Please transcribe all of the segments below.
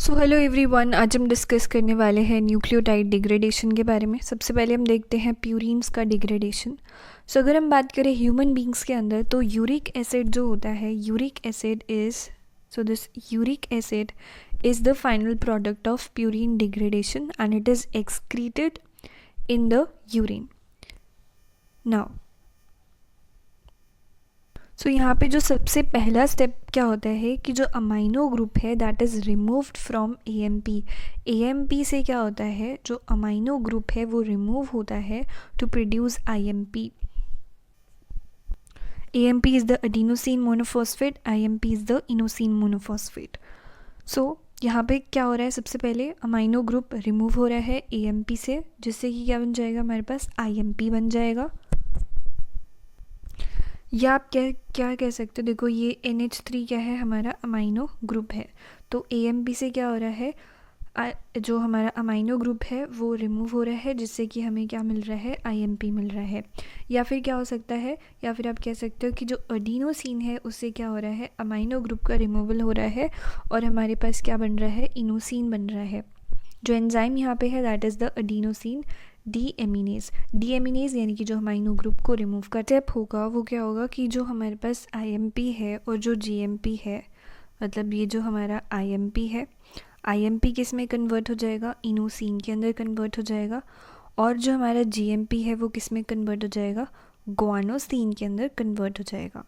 So hello everyone, आज हम discuss करने वाले हैं न्यूक्लियोटाइड डिग्रेडेशन के बारे में। सबसे पहले हम देखते हैं प्यूरिन्स का डिग्रेडेशन। सो अगर हम बात करें ह्यूमन बींग्स के अंदर, तो यूरिक एसिड जो होता है, uric acid is the final product of purine degradation and it is excreted in the urine. Now so यहाँ पे जो सबसे पहला स्टेप क्या होता है कि जो अमाइनो ग्रुप है that is removed from AMP. AMP से क्या होता है, जो अमाइनो ग्रुप है वो रिमूव होता है to produce IMP. AMP is the adenosine monophosphate, IMP is the inosine monophosphate. So यहाँ पे क्या हो रहा है, सबसे पहले अमाइनो ग्रुप रिमूव हो रहा है एएमपी से, जिससे कि क्या बन जाएगा, हमारे पास आईएमपी बन जाएगा। या आप क्या कह सकते हो, देखो ये NH3 क्या है, हमारा अमाइनो ग्रुप है। तो AMP से क्या हो रहा है, जो हमारा अमाइनो ग्रुप है वो रिमूव हो रहा है, जिससे कि हमें क्या मिल रहा है, IMP मिल रहा है। या फिर क्या हो सकता है, या फिर आप कह सकते हो कि जो एडिनोसिन है उससे क्या हो रहा है, अमाइनो ग्रुप का रिमूवल हो रहा है और हमारे पास क्या बन रहा है, इनोसिन बन रहा है। जो एंजाइम यहाँ पे है that is the adenosine deaminase यानी कि जो अमाइनो ग्रुप को रिमूव का स्टेप होगा वो क्या होगा कि जो हमारे पास आईएमपी है और जो जीएमपी है, मतलब ये जो हमारा आईएमपी है, आईएमपी किस में कन्वर्ट हो जाएगा, इनोसिन के अंदर कन्वर्ट हो जाएगा। और जो हमारा जीएमपी है वो किस में कन्वर्ट हो जाएगा, ग्वानोसिन के अंदर कन्वर्ट हो जाएगा।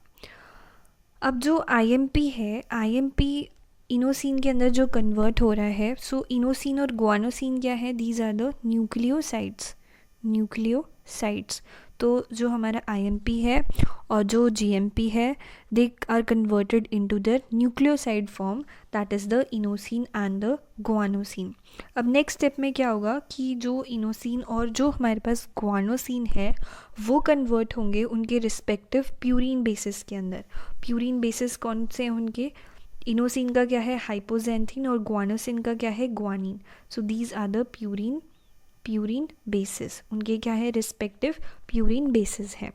अब जो आईएमपी है, आईएमपी इनोसिन के अंदर जो कन्वर्ट हो रहा है, सो इनोसिन और ग्वानोसिन क्या है, दीज आर द न्यूक्लियोसाइड्स। तो जो हमारा आईएमपी है और जो जीएमपी है, they are converted into the nucleoside form, that is the inosine and the guanosine. अब नेक्स्ट स्टेप में क्या होगा कि जो इनोसिन और जो हमारे पास ग्वानोसिन है वो कन्वर्ट होंगे उनके रिस्पेक्टिव प्यूरिन बेसिस के अंदर। प्यूरिन बेसिस कौन से हैं उनके, इनोसिन का क्या है, हाइपोजेंथिन, और ग्वानोसिन का क्या है, guanine. So these are the purine bases, उनके क्या है, रिस्पेक्टिव प्यूरिन बेसिस है।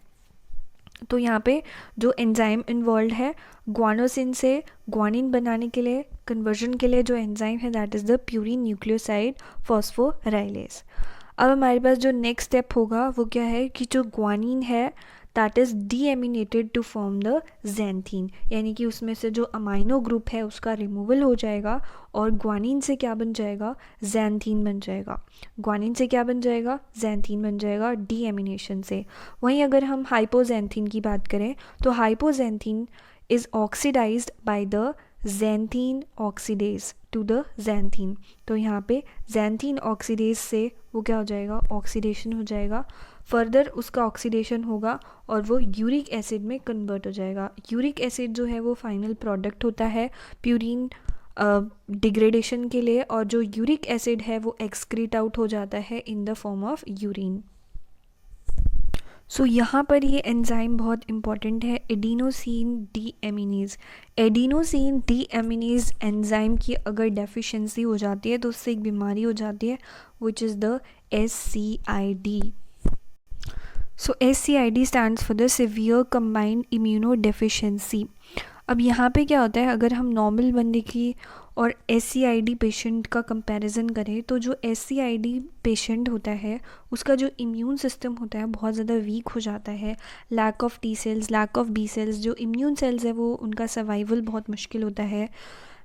तो यहाँ पे जो एंजाइम इन्वॉल्व है ग्वानोसिन से ग्वानिन बनाने के लिए, कन्वर्जन के लिए जो एंजाइम है that is the purine nucleoside phosphorylase. अब हमारे पास जो नेक्स्ट स्टेप होगा वो क्या है कि जो ग्वानिन है that is deaminated to form the xanthine, यानी कि उसमें से जो अमाइनो ग्रुप है उसका रिमूवल हो जाएगा और ग्वानिन से क्या बन जाएगा, ज़ैंथीन बन जाएगा। ग्वानिन से क्या बन जाएगा, ज़ैंथीन बन जाएगा डीएमिनेशन से। वहीं अगर हम हाइपोज़ैंथीन की बात करें तो hypoxanthine is oxidised by the xanthine oxidase to the xanthine. तो यहाँ पे ज़ैंथीन ऑक्सीडेज से वो क्या हो जाएगा, ऑक्सीडेशन हो जाएगा। फर्दर उसका ऑक्सीडेशन होगा और वो यूरिक एसिड में कन्वर्ट हो जाएगा। यूरिक एसिड जो है वो फाइनल प्रोडक्ट होता है प्यूरिन डिग्रेडेशन के लिए, और जो यूरिक एसिड है वो एक्सक्रीट आउट हो जाता है in the form of urine. So यहाँ पर ये एंजाइम बहुत इंपॉर्टेंट है, adenosine deaminase. Adenosine deaminase enzyme की अगर डेफिशिएंसी हो जाती है तो उससे एक बीमारी हो जाती है which is the SCID। So SCID stands for the severe combined immunodeficiency. अब यहाँ पे क्या होता है, अगर हम नॉर्मल बंदे की और SCID पेशेंट का कंपैरिजन करें तो जो SCID पेशेंट होता है उसका जो इम्यून सिस्टम होता है बहुत ज़्यादा वीक हो जाता है। Lack of T cells, lack of B cells, जो इम्यून सेल्स है वो उनका सर्वाइवल बहुत मुश्किल होता है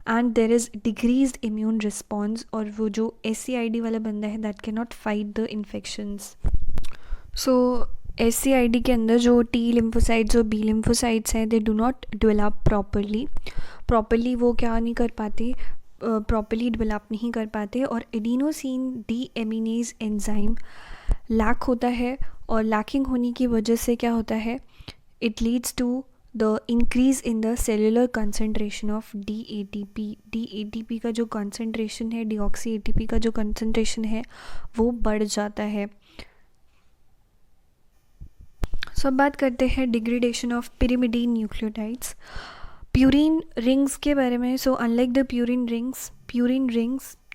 and there is decreased immune response. और वो जो SCID वाला बंदा है that can not fight the infections. So SCID के अंदर जो T लिम्फोसाइट्स और B लिम्फोसाइट्स हैं they do not develop properly वो क्या नहीं कर पाते, प्रॉपरली डेवलप नहीं कर पाते, और एडिनोसिन डीएमिनेज एंजाइम लैक होता है। और लैकिंग होने की वजह से क्या होता है, it leads to the increase in the cellular concentration of DATP का जो कंसनट्रेशन है, डीऑक्सी ATP का जो कंसनट्रेशन है वो बढ़ जाता है। सो अब बात करते हैं degradation of pyrimidine nucleotides, purine rings के बारे में। So unlike the purine rings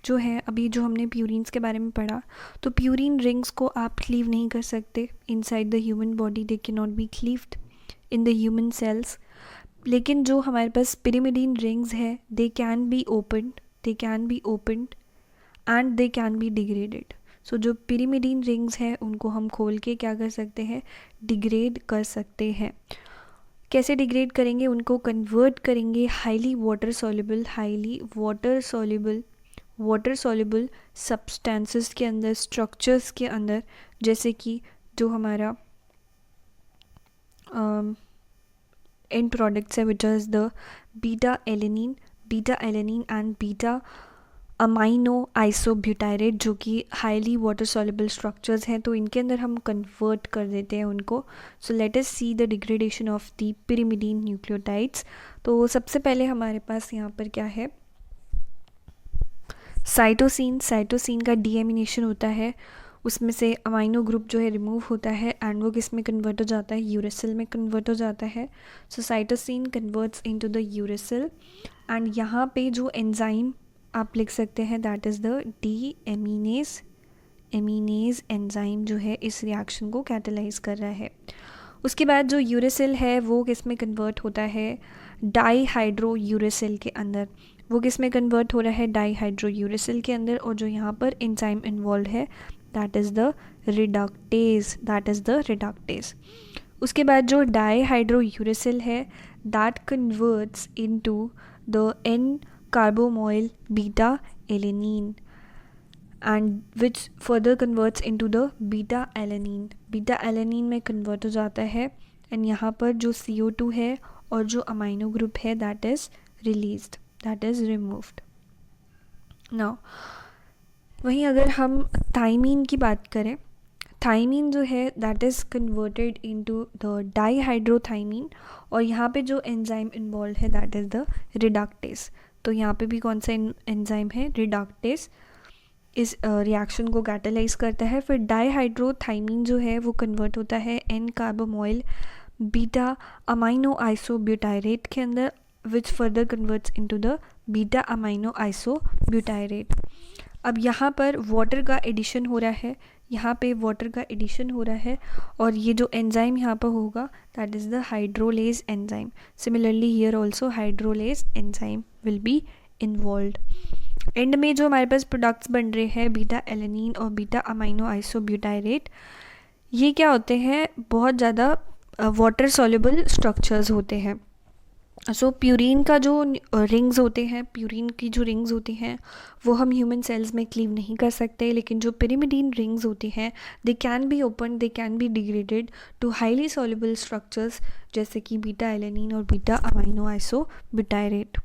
जो है, अभी जो हमने प्यूरिन्स के बारे में पढ़ा, तो प्यूरिन रिंग्स को आप क्लीव नहीं कर सकते inside the human body, they can not be cleaved in the human cells. लेकिन जो हमारे पास पिरिमिडीन रिंग्स है they can be opened they can be opened and they can be degraded. So जो पिरिमिडीन रिंग्स हैं उनको हम खोल के क्या कर सकते हैं, डिग्रेड कर सकते हैं. कैसे डिग्रेड करेंगे, उनको कन्वर्ट करेंगे हाईली वाटर सॉल्युबल सब्सटेंसेस के अंदर, स्ट्रक्चर्स के अंदर, जैसे कि जो हमारा एंड प्रोडक्ट्स है which is the beta alanine and beta amino isobutyrate, जो कि हाईली वाटर सॉल्युबल स्ट्रक्चर्स हैं, तो इनके अंदर हम कन्वर्ट कर देते हैं उनको. So let us see the degradation of the pyrimidine nucleotides. तो सबसे पहले हमारे पास यहाँ पर क्या है, साइटोसिन का डीएमिनेशन होता है, उसमें से अमाइनो ग्रुप जो है रिमूव होता है एंड वो किस में कन्वर्ट हो जाता है, यूरेसिल में कन्वर्ट हो जाता है. So cytosine converts into the uracil and यहाँ पे जो एंजाइम आप लिख सकते हैं that is the deaminase enzyme जो है इस रिएक्शन को कैटेलाइज कर रहा है. उसके बाद जो यूरेसिल है वो किस में कन्वर्ट होता है, डाईहाइड्रो यूरेसिल के अंदर. वो किस में कन्वर्ट हो रहा है, डाईहाइड्रो यूरेसिल के अंदर. और जो यहाँ पर एंजाइम इन्वॉल्व है दैट इज़ द रिडक्टेज. उसके बाद जो डाईहाइड्रो यूरेसिल है that converts into the N carbamoyl beta alanine and which further converts into the beta alanine में कन्वर्ट हो जाता है एंड यहाँ पर जो CO2 है और जो अमाइनो ग्रुप है दैट इज़ रिमूव्ड. नाउ वहीं अगर हम थाइमीन की बात करें, थाइमीन जो है that is converted into the dihydrothymine और यहाँ पे जो एंजाइम इन्वॉल्व है दैट इज़ द रिडक्टेज. तो यहाँ पे भी कौन सा एंजाइम है, रिडक्टेज, इस रिएक्शन को कैटेलाइज करता है. फिर डाईहाइड्रोथाइमीन जो है वो कन्वर्ट होता है N carbamoyl beta amino isobutyrate के अंदर which further converts into the beta amino isobutyrate. अब यहाँ पर वाटर का एडिशन हो रहा है, और ये जो एंजाइम यहाँ पर होगा that is the hydrolase enzyme. Similarly here also hydrolase enzyme will be involved. And में जो हमारे पास प्रोडक्ट्स बन रहे हैं बीटा एलेनिन और बीटा अमाइनो आइसोब्यूटायरेट, ये क्या होते हैं, बहुत ज़्यादा वाटर सॉल्युबल स्ट्रक्चर्स होते हैं. सो प्यूरिन का जो रिंग्स होते हैं, प्यूरिन की जो रिंग्स होती हैं वो हम ह्यूमन सेल्स में क्लीव नहीं कर सकते, लेकिन जो पिरिमिडीन रिंग्स होती हैं they can be open, they can be degraded to highly soluble structures जैसे कि बीटा एलेनिन और बीटा अमाइनो आइसोब्यूटायरेट.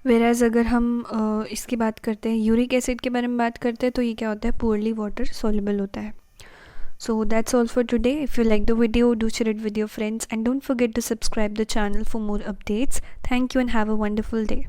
वेराज अगर हम इसकी बात करते हैं, यूरिक एसिड के बारे में बात करते हैं, तो ये क्या होता है, पुअरली वाटर सॉल्युबल होता है. So that's all for today. If you like the video, do share it with your friends and don't forget to subscribe the channel for more updates. Thank you and have a wonderful day.